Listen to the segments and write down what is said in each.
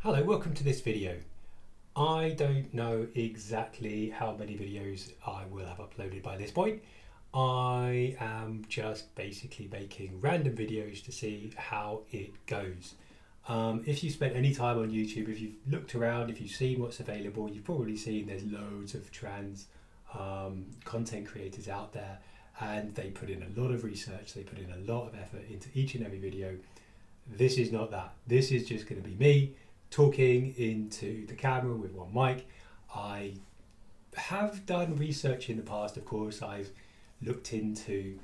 Hello, welcome to this video. I don't know exactly how many videos I will have uploaded by this point. I am just basically making random videos to see how it goes. If you spent any time on YouTube, if you've looked around, if you've seen what's available, you've probably seen there's loads of trans content creators out there, and they put in a lot of research, they put in a lot of effort into each and every video. This is not that. This is just going to be me talking into the camera with one mic. I have done research in the past, of course. I've looked into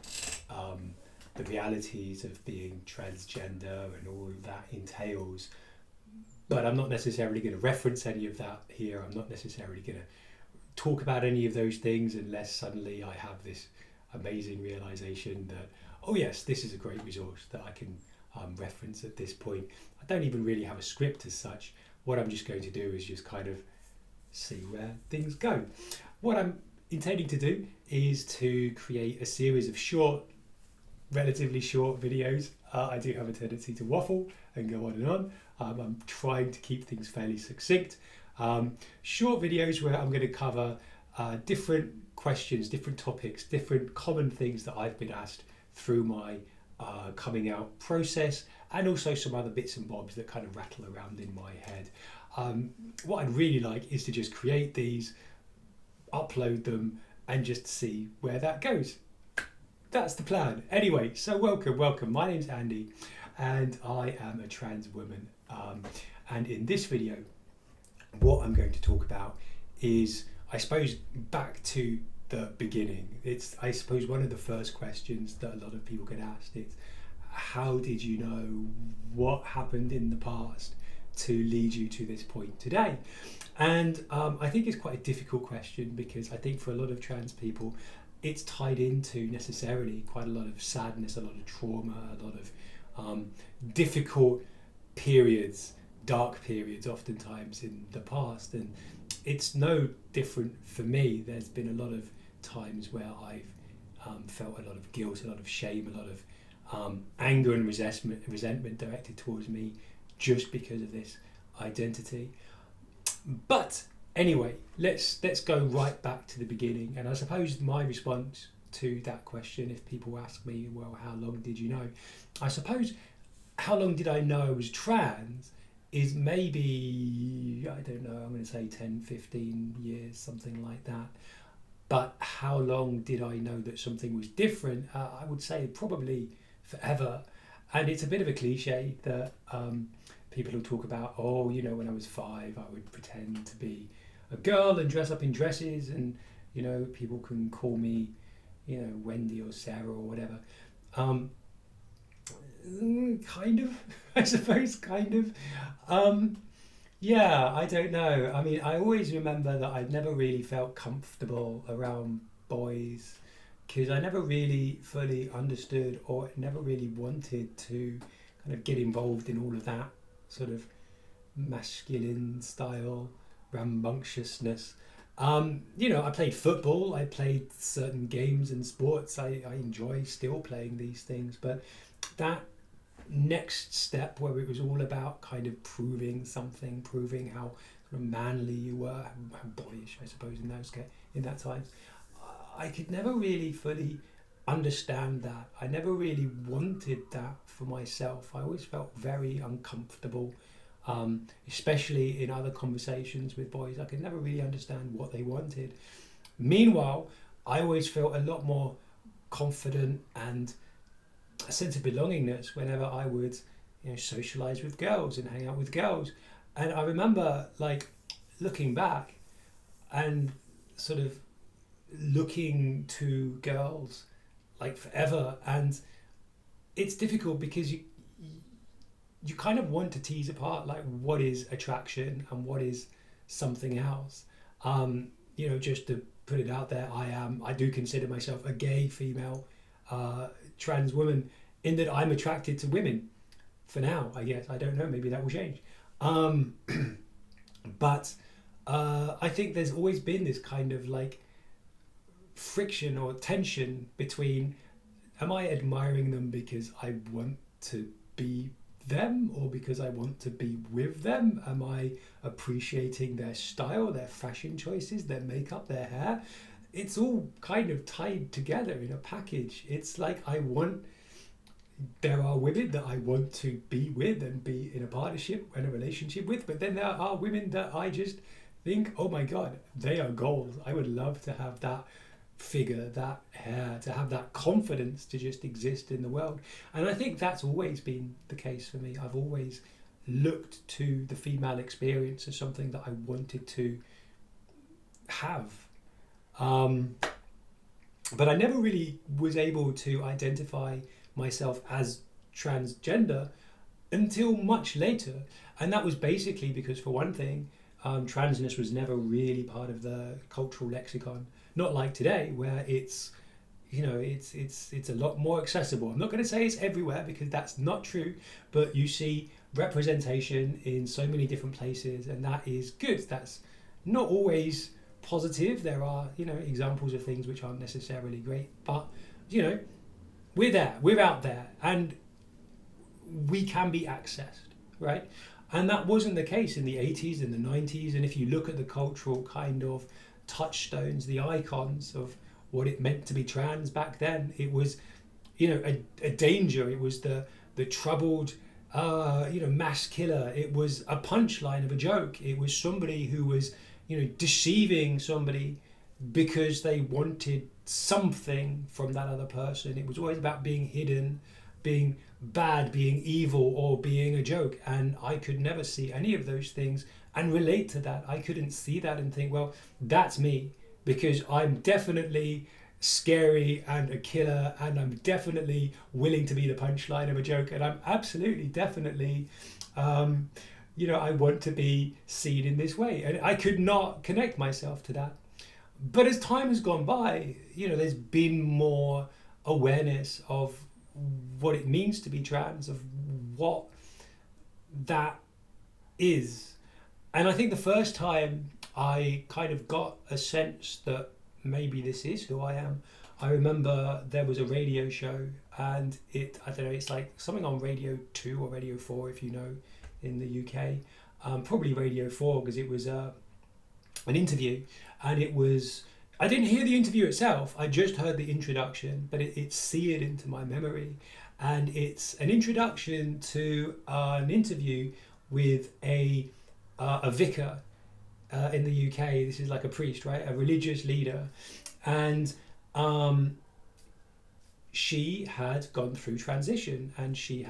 the realities of being transgender and all that entails, but I'm not necessarily going to reference any of that here. I'm not necessarily going to talk about any of those things unless suddenly I have this amazing realization that, oh yes, this is a great resource that I can reference at this point. I don't even really have a script as such. What I'm just going to do is just kind of see where things go. What I'm intending to do is to create a series of short, relatively short videos. I do have a tendency to waffle and go on and on. I'm trying to keep things fairly succinct. Short videos where I'm going to cover different questions, different topics, different common things that I've been asked through my coming out process, and also some other bits and bobs that kind of rattle around in my head. What I'd really like is to just create these, upload them, and just see where that goes. That's the plan. Anyway, so welcome. My name's Andy, and I am a trans woman. And in this video, what I'm going to talk about is, I suppose, back to the beginning. It's, I suppose, one of the first questions that a lot of people get asked is, how did you know? What happened in the past to lead you to this point today? And I think it's quite a difficult question, because I think for a lot of trans people, it's tied into necessarily quite a lot of sadness, a lot of trauma, a lot of difficult periods, dark periods oftentimes in the past. And it's no different for me. There's been a lot of times where I've felt a lot of guilt, a lot of shame, a lot of anger and resentment directed towards me just because of this identity. But anyway, let's go right back to the beginning. And I suppose my response to that question, if people ask me, well, how long did you know? I suppose, how long did I know I was trans is maybe, I don't know, I'm going to say 10, 15 years, something like that. But how long did I know that something was different? I would say probably forever. And it's a bit of a cliche that people will talk about, oh, you know, when I was 5, I would pretend to be a girl and dress up in dresses, and, you know, people can call me, you know, Wendy or Sarah or whatever. Kind of, I suppose, kind of. Yeah, I don't know. I mean, I always remember that I've never really felt comfortable around boys, because I never really fully understood or never really wanted to kind of get involved in all of that sort of masculine style rambunctiousness. You know, I played football, I played certain games and sports. I enjoy still playing these things, but that next step where it was all about kind of proving something, proving how sort of manly you were, how boyish, I suppose, in that time, I could never really fully understand that. I never really wanted that for myself. I always felt very uncomfortable, especially in other conversations with boys. I could never really understand what they wanted. Meanwhile, I always felt a lot more confident and a sense of belongingness whenever I would, you know, socialize with girls and hang out with girls. And I remember, like, looking back and sort of looking to girls like forever, and it's difficult because you kind of want to tease apart, like, what is attraction and what is something else. You know, just to put it out there, I do consider myself a gay female trans woman, in that I'm attracted to women for now, I guess. I don't know, maybe that will change. But I think there's always been this kind of like friction or tension between, am I admiring them because I want to be them or because I want to be with them? Am I appreciating their style, their fashion choices, their makeup, their hair? It's all kind of tied together in a package. It's like there are women that I want to be with and be in a partnership and a relationship with, but then there are women that I just think, oh my God, they are gold. I would love to have that figure, that hair, to have that confidence to just exist in the world. And I think that's always been the case for me. I've always looked to the female experience as something that I wanted to have. But I never really was able to identify myself as transgender until much later. And that was basically because, for one thing, transness was never really part of the cultural lexicon. Not like today, where it's a lot more accessible. I'm not going to say it's everywhere because that's not true, but you see representation in so many different places, and that is good. That's not always positive. There are, examples of things which aren't necessarily great, but we're there, we're out there, and we can be accessed, right? And that wasn't the case in the 80s and the 90s. And if you look at the cultural kind of touchstones, the icons of what it meant to be trans back then, it was, a danger. It was the troubled, mass killer. It was a punchline of a joke. It was somebody who was, deceiving somebody because they wanted something from that other person. It was always about being hidden, being bad, being evil, or being a joke. And I could never see any of those things and relate to that. I couldn't see that and think, well, that's me, because I'm definitely scary and a killer, and I'm definitely willing to be the punchline of a joke, and I'm absolutely definitely I want to be seen in this way. And I could not connect myself to that. But as time has gone by, there's been more awareness of what it means to be trans, of what that is. And I think the first time I kind of got a sense that maybe this is who I am, I remember there was a radio show, and it's like something on Radio 2 or Radio 4, if you know, in the UK. Probably Radio 4, because it was an interview, and I didn't hear the interview itself, I just heard the introduction, but it's seared into my memory. And it's an introduction to an interview with a vicar in the UK. This is like a priest, right? A religious leader. And she had gone through transition, and she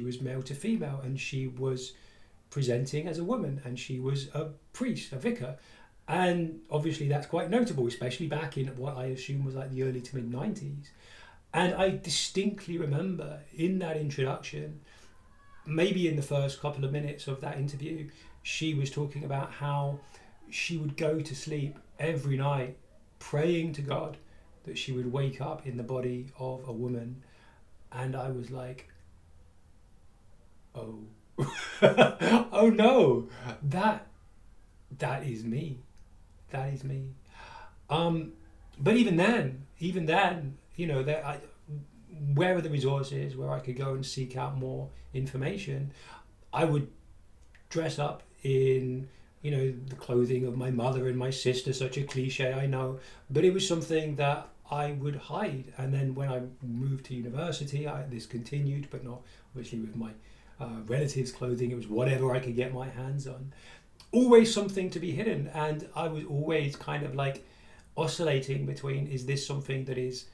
was male to female, and she was presenting as a woman, and she was a priest, a vicar. And obviously that's quite notable, especially back in what I assume was like the early to mid 90s. And I distinctly remember in that introduction, maybe in the first couple of minutes of that interview, she was talking about how she would go to sleep every night praying to God that she would wake up in the body of a woman. And I was like, oh, oh no, that is me. That is me. But even then, where are the resources where I could go and seek out more information? I would dress up in, the clothing of my mother and my sister, such a cliche, I know, but it was something that I would hide. And then when I moved to university, this continued, but not obviously with my relatives' clothing. It was whatever I could get my hands on. Always something to be hidden, and I was always kind of like oscillating between, is this something that is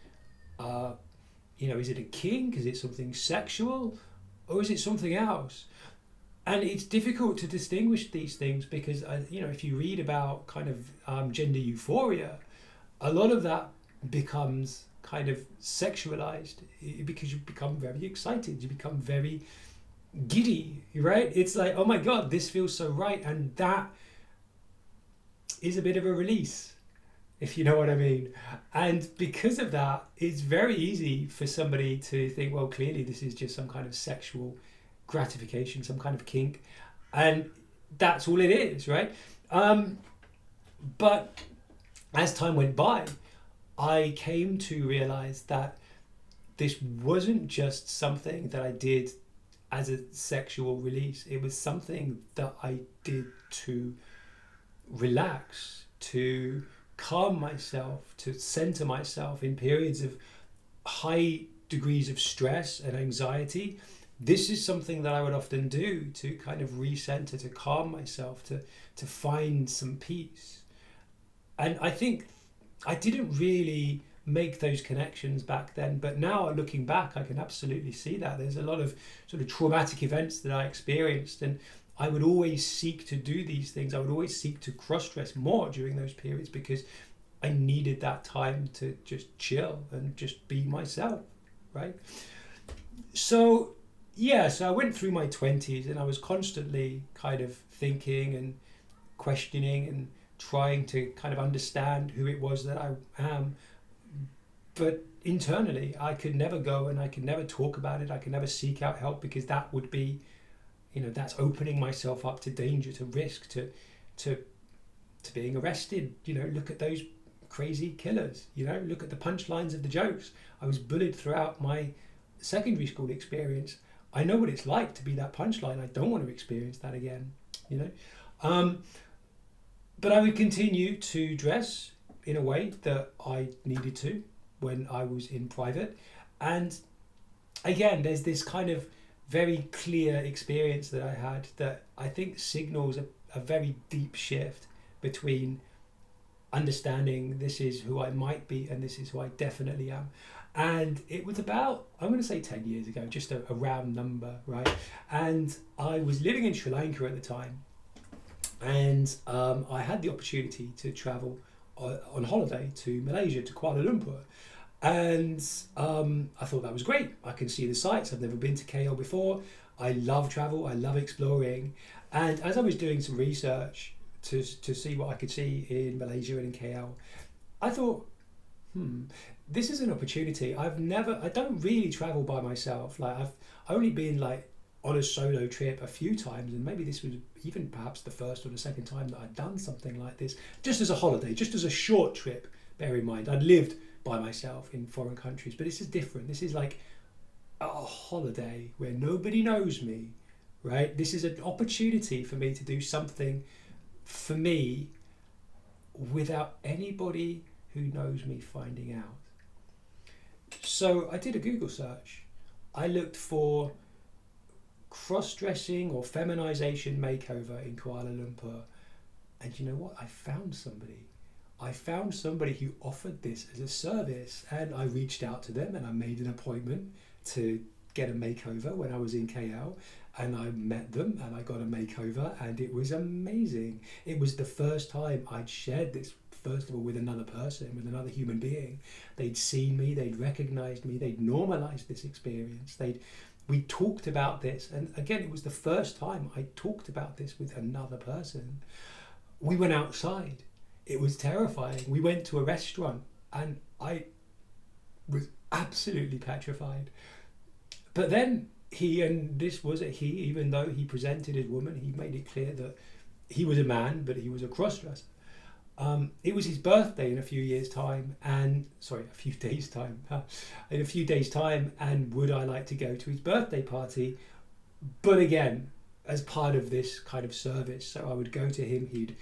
is it a kink, is it something sexual, or is it something else? And it's difficult to distinguish these things because if you read about kind of gender euphoria, a lot of that becomes kind of sexualized because you become very excited, you become very giddy, right? It's like, oh my God, this feels so right. And that is a bit of a release, if you know what I mean. And because of that, it's very easy for somebody to think, well, clearly this is just some kind of sexual gratification, some kind of kink, and that's all it is, right? But as time went by, I came to realize that this wasn't just something that I did as a sexual release. It was something that I did to relax, to calm myself, to center myself in periods of high degrees of stress and anxiety. This is something that I would often do to kind of recenter, to calm myself, to find some peace. And I think I didn't really make those connections back then, but now looking back, I can absolutely see that. There's a lot of sort of traumatic events that I experienced, and I would always seek to do these things. I would always seek to cross-dress more during those periods because I needed that time to just chill and just be myself, right? So yeah, so I went through my 20s and I was constantly kind of thinking and questioning and trying to kind of understand who it was that I am. But internally, I could never go and I could never talk about it. I could never seek out help because that would be, that's opening myself up to danger, to risk, to being arrested. Look at those crazy killers. Look at the punchlines of the jokes. I was bullied throughout my secondary school experience. I know what it's like to be that punchline. I don't want to experience that again. But I would continue to dress in a way that I needed to when I was in private. And again, there's this kind of very clear experience that I had that I think signals a very deep shift between understanding this is who I might be and this is who I definitely am. And it was about, I'm going to say 10 years ago, just a round number, right? And I was living in Sri Lanka at the time. And I had the opportunity to travel on holiday to Malaysia, to Kuala Lumpur. And I thought that was great. I can see the sights. I've never been to KL before. I love travel. I love exploring. And as I was doing some research to see what I could see in Malaysia and in KL, I thought, this is an opportunity. I don't really travel by myself. Like I've only been like on a solo trip a few times, and maybe this was even perhaps the first or the second time that I'd done something like this, just as a holiday, just as a short trip. Bear in mind, I'd lived by myself in foreign countries, but this is different. This is like a holiday where nobody knows me, right? This is an opportunity for me to do something for me without anybody who knows me finding out. So I did a Google search. I looked for cross-dressing or feminization makeover in Kuala Lumpur, and you know what? I found somebody who offered this as a service, and I reached out to them and I made an appointment to get a makeover when I was in KL, and I met them and I got a makeover, and it was amazing. It was the first time I'd shared this, first of all, with another person, with another human being. They'd seen me, they'd recognized me, they'd normalized this experience, we talked about this, and again, it was the first time I talked about this with another person. We went outside. It was terrifying. We went to a restaurant and I was absolutely petrified. But then this was a he, even though he presented as woman, he made it clear that he was a man, but he was a cross-dresser. It was his birthday in a few days' time, and would I like to go to his birthday party? But again, as part of this kind of service, so I would go to him, he'd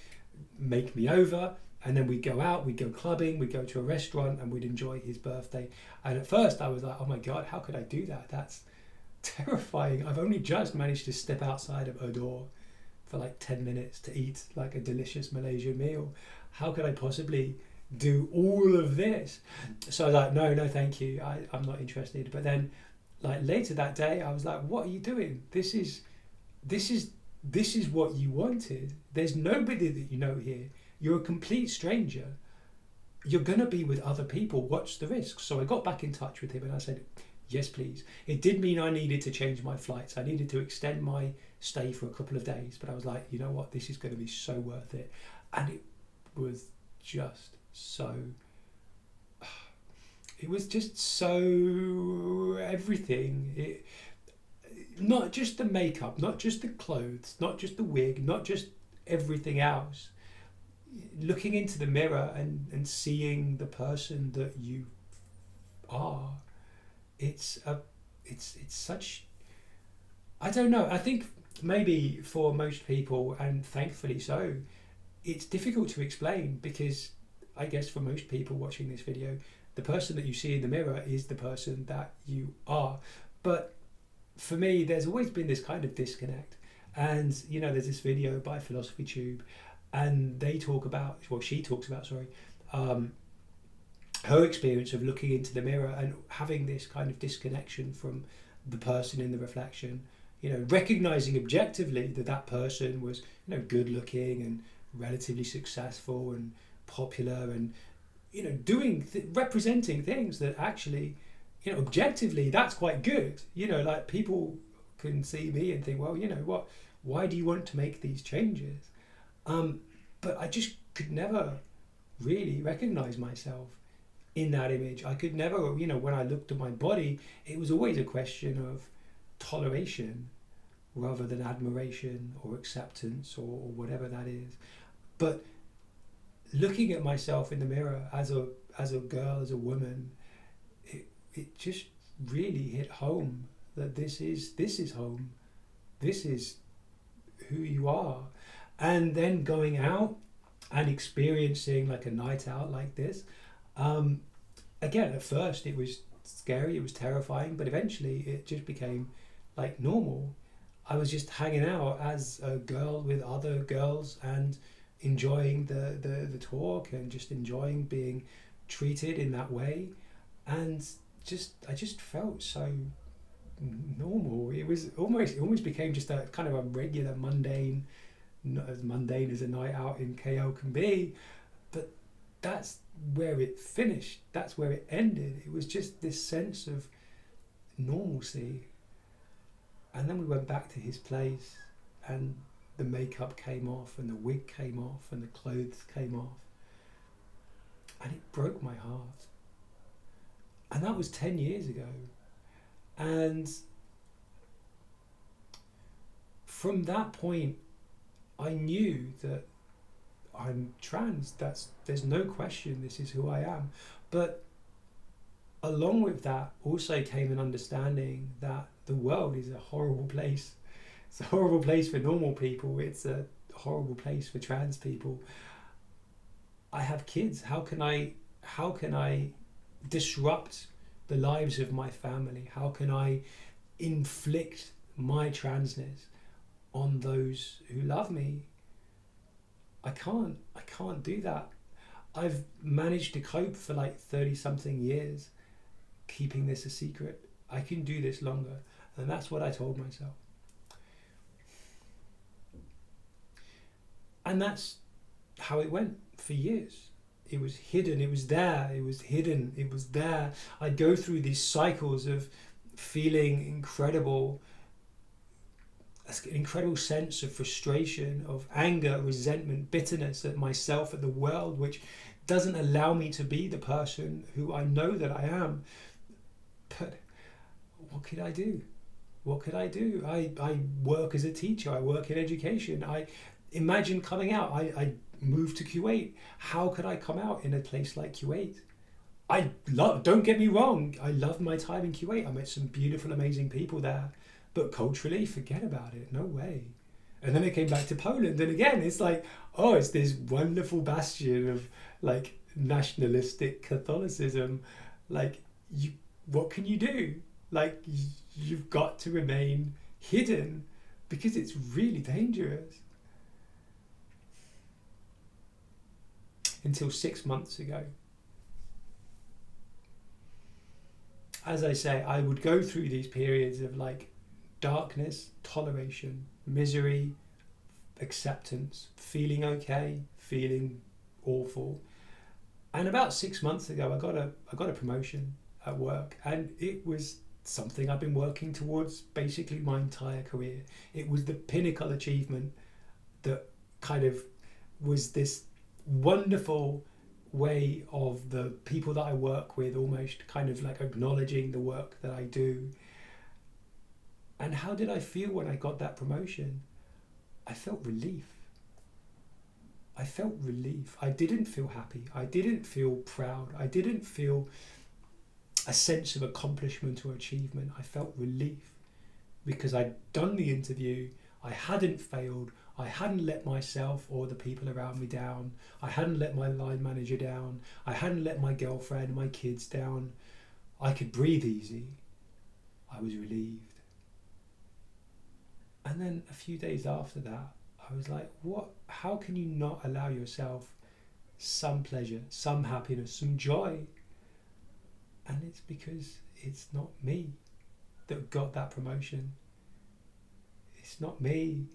make me over, and then we'd go out, we'd go clubbing, we'd go to a restaurant, and we'd enjoy his birthday. And at first I was like, oh my God, how could I do that? That's terrifying. I've only just managed to step outside of a door for like 10 minutes to eat like a delicious Malaysian meal. How could I possibly do all of this? So I was like, no, thank you. I'm not interested. But then like later that day, I was like, what are you doing? This is what you wanted. There's nobody that you know here. You're a complete stranger. You're going to be with other people. What's the risk? So I got back in touch with him and I said, yes, please. It did mean I needed to change my flights. I needed to extend my stay for a couple of days. But I was like, you know what? This is going to be so worth it. And it was just so... It was just so everything. Not just the makeup, not just the clothes, not just the wig, not just everything else. Looking into the mirror and seeing the person that you are, it's such I don't know. I think maybe for most people, and thankfully so, it's difficult to explain because I guess for most people watching this video, the person that you see in the mirror is the person that you are. But for me, there's always been this kind of disconnect. And, you know, there's this video by Philosophy Tube, and they talk about, well, she talks about, sorry, her experience of looking into the mirror and having this kind of disconnection from the person in the reflection, you know, recognizing objectively that that person was, you know, good looking and relatively successful and popular and, you know, doing representing things that actually, you know, objectively that's quite good. You know, like people can see me and think, well, you know what, why do you want to make these changes? But I just could never really recognize myself in that image. I could never, you know, when I looked at my body, it was always a question of toleration rather than admiration or acceptance or whatever that is. But looking at myself in the mirror as a girl, as a woman, it just really hit home that this is home. This is who you are. And then going out and experiencing like a night out like this, again, at first it was scary, it was terrifying, but eventually it just became like normal. I was just hanging out as a girl with other girls and enjoying the talk and just enjoying being treated in that way, and I just felt so normal. It almost became just a kind of a regular mundane, not as mundane as a night out in KL can be, but that's where it finished, that's where it ended. It was just this sense of normalcy. And then we went back to his place and the makeup came off and the wig came off and the clothes came off, and it broke my heart. And that was 10 years ago. And from that point, I knew that I'm trans. There's no question, this is who I am. But along with that also came an understanding that the world is a horrible place. It's a horrible place for normal people. It's a horrible place for trans people. I have kids. How can I disrupt the lives of my family? How can I inflict my transness on those who love me? I can't do that. I've managed to cope for like 30 something years keeping this a secret. I can do this longer. And that's what I told myself. And that's how it went for years. It was hidden, it was there, it was hidden, it was there. I'd go through these cycles of feeling incredible sense of frustration, of anger, resentment, bitterness at myself, at the world, which doesn't allow me to be the person who I know that I am. But what could I do? What could I do? I work as a teacher, I work in education. I imagine coming out. I moved to Kuwait. How could I come out in a place like Kuwait? Don't get me wrong, I loved my time in Kuwait. I met some beautiful, amazing people there. But culturally, forget about it. No way. And then I came back to Poland, and again, it's like, oh, it's this wonderful bastion of like nationalistic Catholicism. Like, what can you do? Like, you've got to remain hidden because it's really dangerous. Until 6 months ago. As I say, I would go through these periods of like darkness, toleration, misery, acceptance, feeling okay, feeling awful. And about 6 months ago, I got a promotion at work, and it was something I've been working towards basically my entire career. It was the pinnacle achievement that kind of was this wonderful way of the people that I work with almost kind of like acknowledging the work that I do. And how did I feel when I got that promotion? I felt relief. I felt relief. I didn't feel happy. I didn't feel proud. I didn't feel a sense of accomplishment or achievement. I felt relief because I'd done the interview, I hadn't failed, I hadn't let myself or the people around me down, I hadn't let my line manager down, I hadn't let my girlfriend, my kids down. I could breathe easy. I was relieved. And then a few days after that, I was like, what? How can you not allow yourself some pleasure, some happiness, some joy? And it's because it's not me that got that promotion. It's not me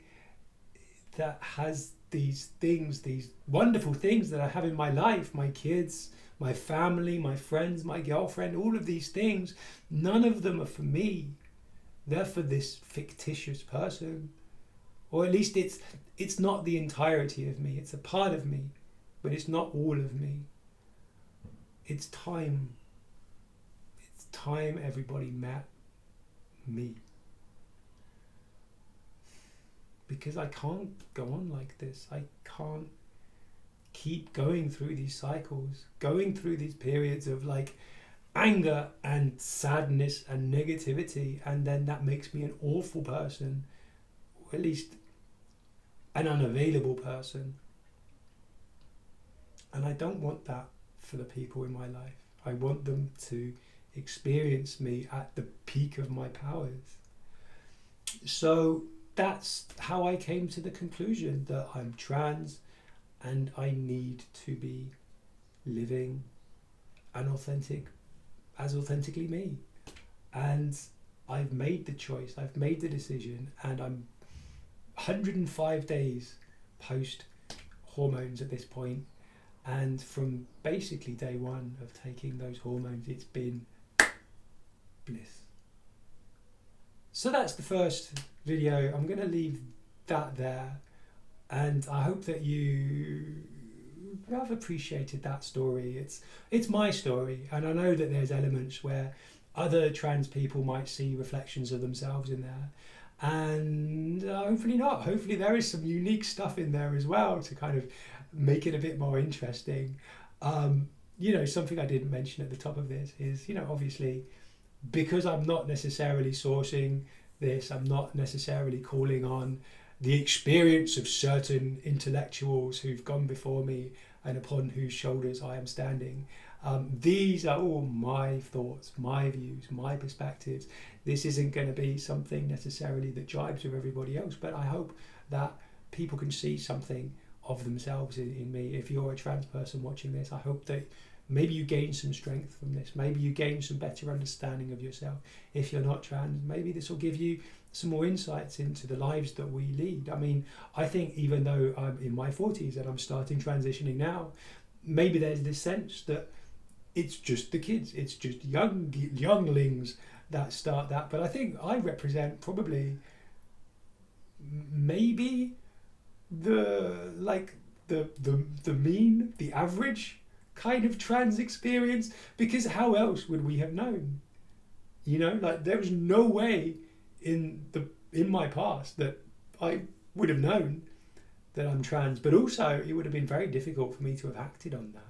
that has these things, these wonderful things that I have in my life, my kids, my family, my friends, my girlfriend, all of these things. None of them are for me. They're for this fictitious person. Or at least it's not the entirety of me. It's a part of me, but it's not all of me. It's time. It's time everybody met me. Because I can't go on like this. I can't keep going through these cycles, going through these periods of like anger and sadness and negativity, and then that makes me an awful person, or at least an unavailable person. And I don't want that for the people in my life. I want them to experience me at the peak of my powers. So that's how I came to the conclusion that I'm trans and I need to be living as authentically me. And I've made the choice, I've made the decision, and I'm 105 days post hormones at this point. And from basically day one of taking those hormones, it's been bliss. So that's the first video. I'm going to leave that there, and I hope that you have appreciated that story. It's my story, and I know that there's elements where other trans people might see reflections of themselves in there, and hopefully not. Hopefully there is some unique stuff in there as well to kind of make it a bit more interesting. Something I didn't mention at the top of this is, obviously, because I'm not necessarily sourcing this, I'm not necessarily calling on the experience of certain intellectuals who've gone before me and upon whose shoulders I am standing. These are all my thoughts, my views, my perspectives. This isn't going to be something necessarily that jibes with everybody else, but I hope that people can see something of themselves in me. If you're a trans person watching this, I hope that maybe you gain some strength from this. Maybe you gain some better understanding of yourself. If you're not trans, maybe this will give you some more insights into the lives that we lead. I mean, I think even though I'm in my 40s and I'm starting transitioning now, maybe there's this sense that it's just the kids, it's just younglings that start that. But I think I represent probably maybe the mean, the average kind of trans experience, because how else would we have known? There was no way in my past that I would have known that I'm trans, but also it would have been very difficult for me to have acted on that.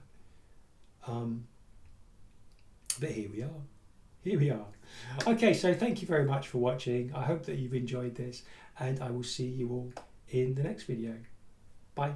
But here we are. Okay, so thank you very much for watching. I hope that you've enjoyed this, and I will see you all in the next video. Bye.